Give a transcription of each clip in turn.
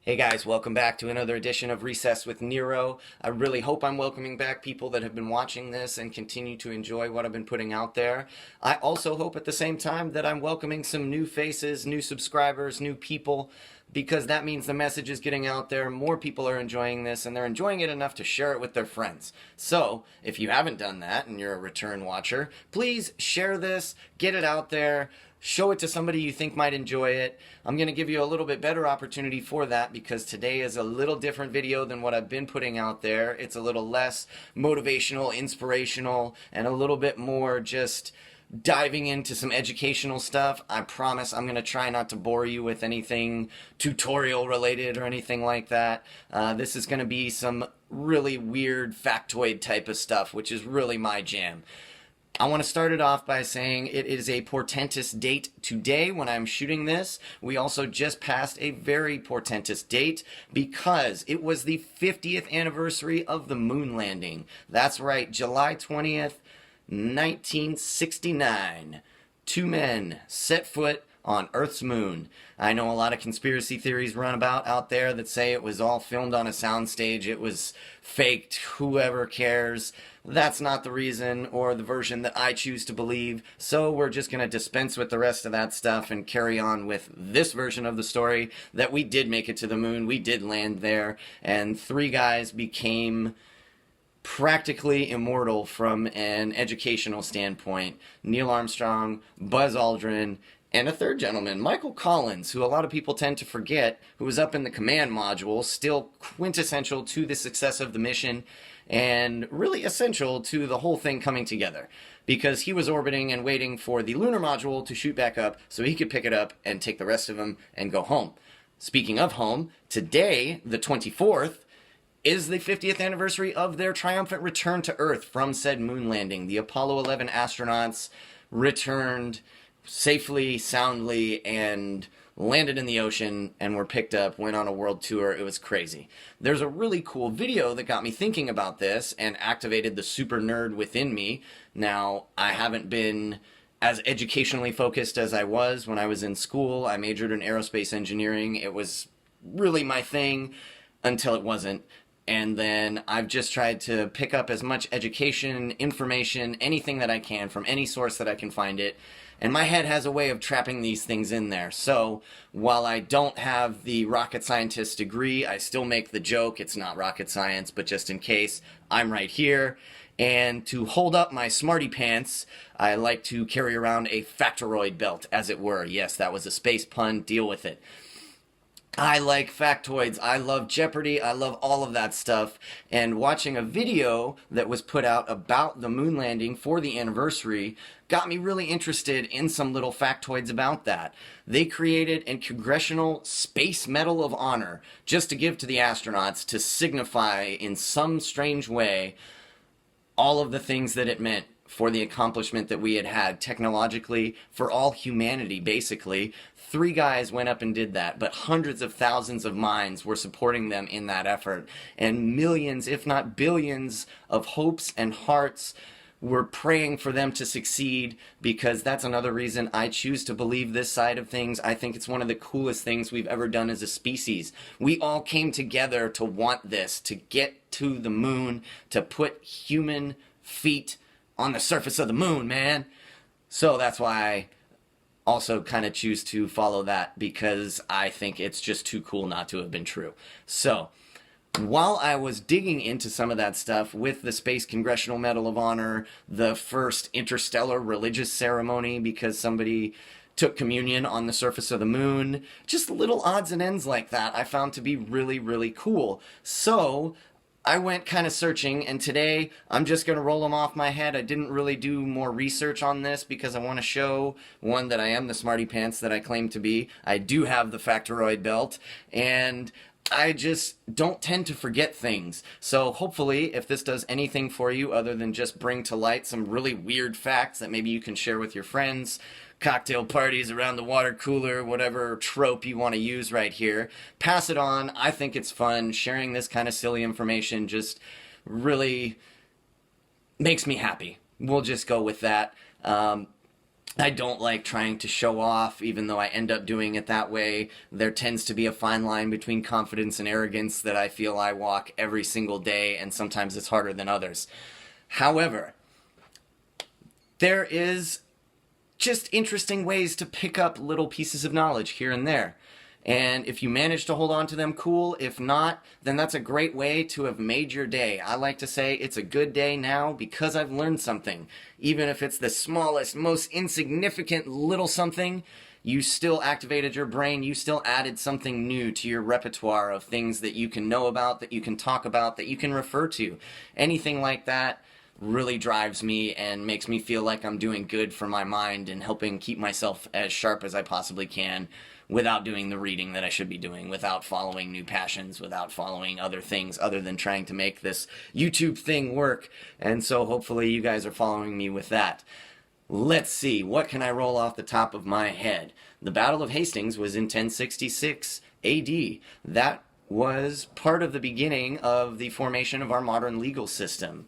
Hey guys, welcome back to another edition of Recess with Nero. I really hope I'm welcoming back people that have been watching this and continue to enjoy what I've been putting out there. I also hope at the same time that I'm welcoming some new faces, new subscribers, new people, because that means the message is getting out there, more people are enjoying this, and they're enjoying it enough to share it with their friends. So, if you haven't done that and you're a return watcher, please share this, get it out there. Show it to somebody you think might enjoy it. I'm going to give you a little bit better opportunity for that because today is a little different video than what I've been putting out there. It's a little less motivational, inspirational, and a little bit more just diving into some educational stuff. I promise I'm going to try not to bore you with anything tutorial related or anything like that. This is going to be some really weird factoid type of stuff, which is really my jam. I want to start it off by saying it is a portentous date today when I'm shooting this. We also just passed a very portentous date because it was the 50th anniversary of the moon landing. That's right, July 20th, 1969. Two men set foot on Earth's moon. I know a lot of conspiracy theories run about out there that say it was all filmed on a soundstage, it was faked, whoever cares. That's not the reason or the version that I choose to believe, so we're just going to dispense with the rest of that stuff and carry on with this version of the story that we did make it to the moon, we did land there, and three guys became practically immortal from an educational standpoint. Neil Armstrong, Buzz Aldrin, and a third gentleman, Michael Collins, who a lot of people tend to forget, who was up in the command module, still quintessential to the success of the mission, and really essential to the whole thing coming together, because he was orbiting and waiting for the lunar module to shoot back up so he could pick it up and take the rest of them and go home. Speaking of home, today, the 24th, is the 50th anniversary of their triumphant return to Earth from said moon landing. The Apollo 11 astronauts returned safely, soundly, and landed in the ocean and were picked up, went on a world tour. It was crazy. There's a really cool video that got me thinking about this and activated the super nerd within me. Now, I haven't been as educationally focused as I was when I was in school. I majored in aerospace engineering. It was really my thing until it wasn't. And then I've just tried to pick up as much education, information, anything that I can from any source that I can find it. And my head has a way of trapping these things in there. So while I don't have the rocket scientist degree, I still make the joke. It's not rocket science, but just in case, I'm right here. And to hold up my smarty pants, I like to carry around a factoid belt, as it were. Yes, that was a space pun. Deal with it. I like factoids, I love Jeopardy, I love all of that stuff, and watching a video that was put out about the moon landing for the anniversary got me really interested in some little factoids about that. They created a Congressional Space Medal of Honor just to give to the astronauts to signify in some strange way all of the things that it meant for the accomplishment that we had had technologically for all humanity, basically. Three guys went up and did that, but hundreds of thousands of minds were supporting them in that effort, and millions, if not billions, of hopes and hearts were praying for them to succeed, because that's another reason I choose to believe this side of things. I think it's one of the coolest things we've ever done as a species. We all came together to want this, to get to the moon, to put human feet on the surface of the moon, man. So that's why I also kind of choose to follow that, because I think it's just too cool not to have been true. So while I was digging into some of that stuff with the Space Congressional Medal of Honor, the first interstellar religious ceremony because somebody took communion on the surface of the moon, just little odds and ends like that I found to be really, really cool. So I went kind of searching, and today I'm just going to roll them off my head. I didn't really do more research on this because I want to show, one, that I am the smarty pants that I claim to be. I do have the factoid belt, and I just don't tend to forget things. So hopefully, if this does anything for you other than just bring to light some really weird facts that maybe you can share with your friends, cocktail parties around the water cooler, whatever trope you want to use right here, pass it on. I think it's fun. Sharing this kind of silly information just really makes me happy. We'll just go with that. I don't like trying to show off, even though I end up doing it that way. There tends to be a fine line between confidence and arrogance that I feel I walk every single day, and sometimes it's harder than others. However, there is just interesting ways to pick up little pieces of knowledge here and there. And if you manage to hold on to them, cool. If not, then that's a great way to have made your day. I like to say it's a good day now because I've learned something. Even if it's the smallest, most insignificant little something, you still activated your brain. You still added something new to your repertoire of things that you can know about, that you can talk about, that you can refer to. Anything like that really drives me and makes me feel like I'm doing good for my mind and helping keep myself as sharp as I possibly can without doing the reading that I should be doing, without following new passions, without following other things other than trying to make this YouTube thing work. And so hopefully you guys are following me with that. Let's see, what can I roll off the top of my head? The Battle of Hastings was in 1066 AD. That was part of the beginning of the formation of our modern legal system.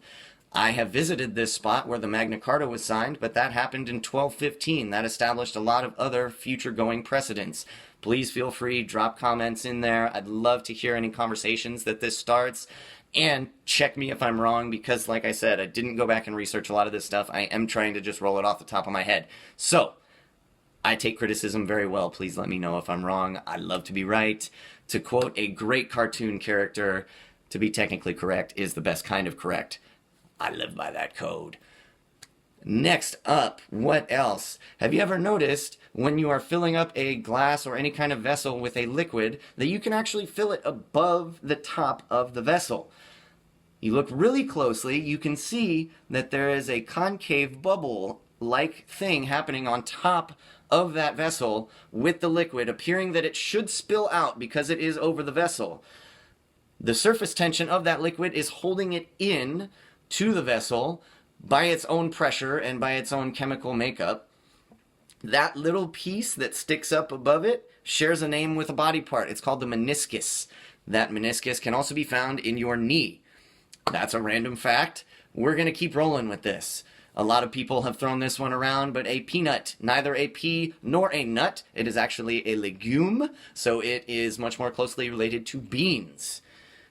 I have visited this spot where the Magna Carta was signed, but that happened in 1215. That established a lot of other future-going precedents. Please feel free, drop comments in there. I'd love to hear any conversations that this starts. And check me if I'm wrong, because like I said, I didn't go back and research a lot of this stuff. I am trying to just roll it off the top of my head. So, I take criticism very well. Please let me know if I'm wrong. I love to be right. To quote a great cartoon character, to be technically correct is the best kind of correct. I live by that code. Next up, what else? Have you ever noticed when you are filling up a glass or any kind of vessel with a liquid that you can actually fill it above the top of the vessel? You look really closely, you can see that there is a concave bubble-like thing happening on top of that vessel with the liquid, appearing that it should spill out because it is over the vessel. The surface tension of that liquid is holding it in to the vessel by its own pressure and by its own chemical makeup. That little piece that sticks up above it shares a name with a body part. It's called the meniscus. That meniscus can also be found in your knee. That's a random fact. We're going to keep rolling with this. A lot of people have thrown this one around, but a peanut, neither a pea nor a nut. It is actually a legume, so it is much more closely related to beans.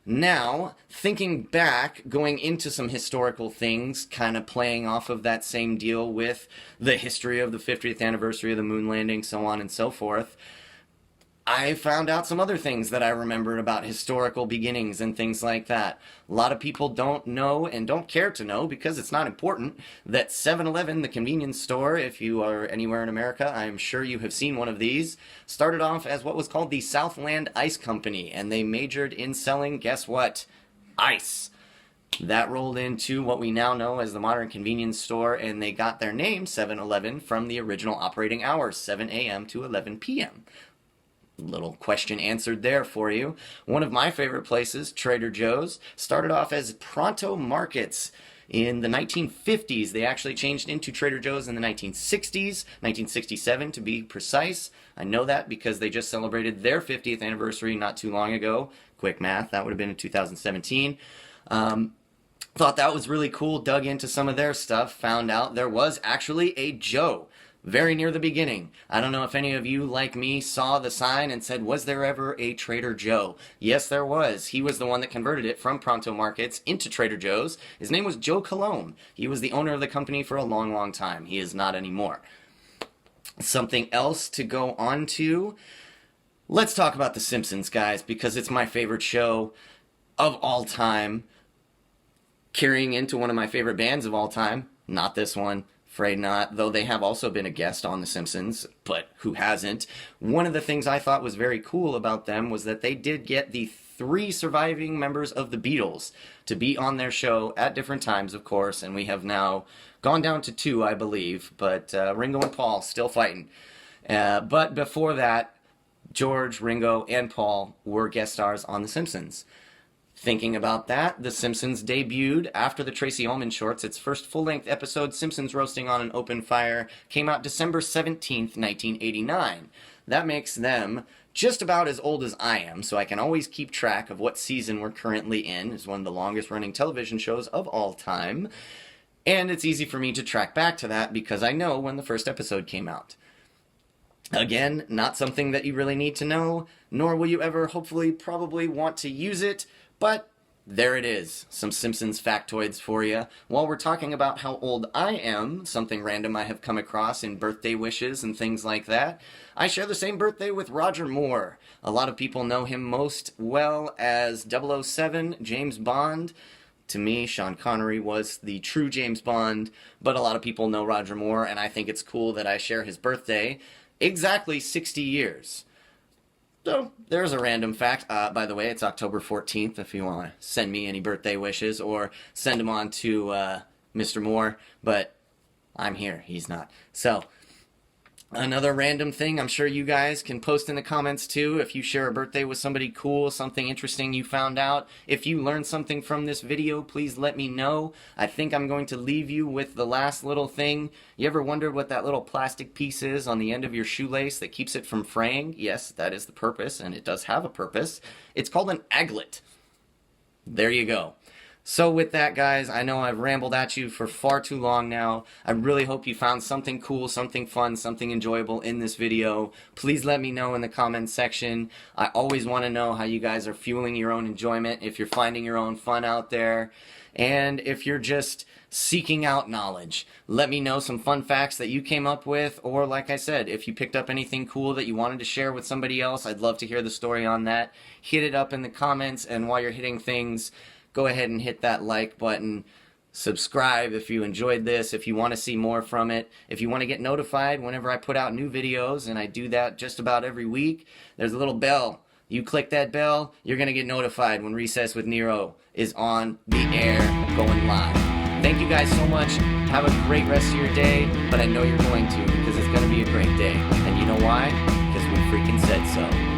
Now, thinking back, going into some historical things, kind of playing off of that same deal with the history of the 50th anniversary of the moon landing, so on and so forth, I found out some other things that I remembered about historical beginnings and things like that. A lot of people don't know and don't care to know because it's not important that 7-Eleven, the convenience store, if you are anywhere in America, I'm sure you have seen one of these, started off as what was called the Southland Ice Company, and they majored in selling, guess what? Ice. That rolled into what we now know as the modern convenience store, and they got their name, 7-Eleven, from the original operating hours, 7 a.m. to 11 p.m. Little question answered there for you. One of my favorite places, Trader Joe's, started off as Pronto Markets in the 1950s. They actually changed into Trader Joe's in the 1960s, 1967 to be precise. I know that because they just celebrated their 50th anniversary not too long ago. Quick math, that would have been in 2017. Thought that was really cool, dug into some of their stuff, found out there was actually a Joe very near the beginning. I don't know if any of you, like me, saw the sign and said, was there ever a Trader Joe? Yes, there was. He was the one that converted it from Pronto Markets into Trader Joe's. His name was Joe Colon. He was the owner of the company for a long, long time. He is not anymore. Something else to go on to. Let's talk about The Simpsons, guys, because it's my favorite show of all time. Carrying into one of my favorite bands of all time. Not this one. Afraid not, though they have also been a guest on The Simpsons, but who hasn't? One of the things I thought was very cool about them was that they did get the 3 surviving members of the Beatles to be on their show at different times, of course, and we have now gone down to 2, I believe, but Ringo and Paul still fighting. But before that, George, Ringo, and Paul were guest stars on The Simpsons. Thinking about that, The Simpsons debuted after the Tracy Ullman shorts. Its first full-length episode, Simpsons Roasting on an Open Fire, came out December 17th, 1989. That makes them just about as old as I am, so I can always keep track of what season we're currently in. It's one of the longest-running television shows of all time. And it's easy for me to track back to that because I know when the first episode came out. Again, not something that you really need to know, nor will you ever hopefully probably want to use it, but there it is, some Simpsons factoids for you. While we're talking about how old I am, something random I have come across in birthday wishes and things like that, I share the same birthday with Roger Moore. A lot of people know him most well as 007 James Bond. To me, Sean Connery was the true James Bond, but a lot of people know Roger Moore, and I think it's cool that I share his birthday exactly 60 years. So, there's a random fact. By the way, it's October 14th if you want to send me any birthday wishes or send them on to Mr. Moore, but I'm here. He's not. So, another random thing I'm sure you guys can post in the comments too if you share a birthday with somebody cool, something interesting you found out. If you learned something from this video, please let me know. I think I'm going to leave you with the last little thing. You ever wondered what that little plastic piece is on the end of your shoelace that keeps it from fraying? Yes, that is the purpose, and it does have a purpose. It's called an aglet. There you go. So with that, guys, I know I've rambled at you for far too long now. I really hope you found something cool, something fun, something enjoyable in this video. Please let me know in the comments section. I always want to know how you guys are fueling your own enjoyment, if you're finding your own fun out there, and if you're just seeking out knowledge. Let me know some fun facts that you came up with, or like I said, if you picked up anything cool that you wanted to share with somebody else, I'd love to hear the story on that. Hit it up in the comments, and while you're hitting things, go ahead and hit that like button. Subscribe if you enjoyed this, if you want to see more from it. If you want to get notified whenever I put out new videos, and I do that just about every week, there's a little bell. You click that bell, you're going to get notified when Recess with Nero is on the air, going live. Thank you guys so much. Have a great rest of your day, but I know you're going to because it's going to be a great day. And you know why? Because we freaking said so.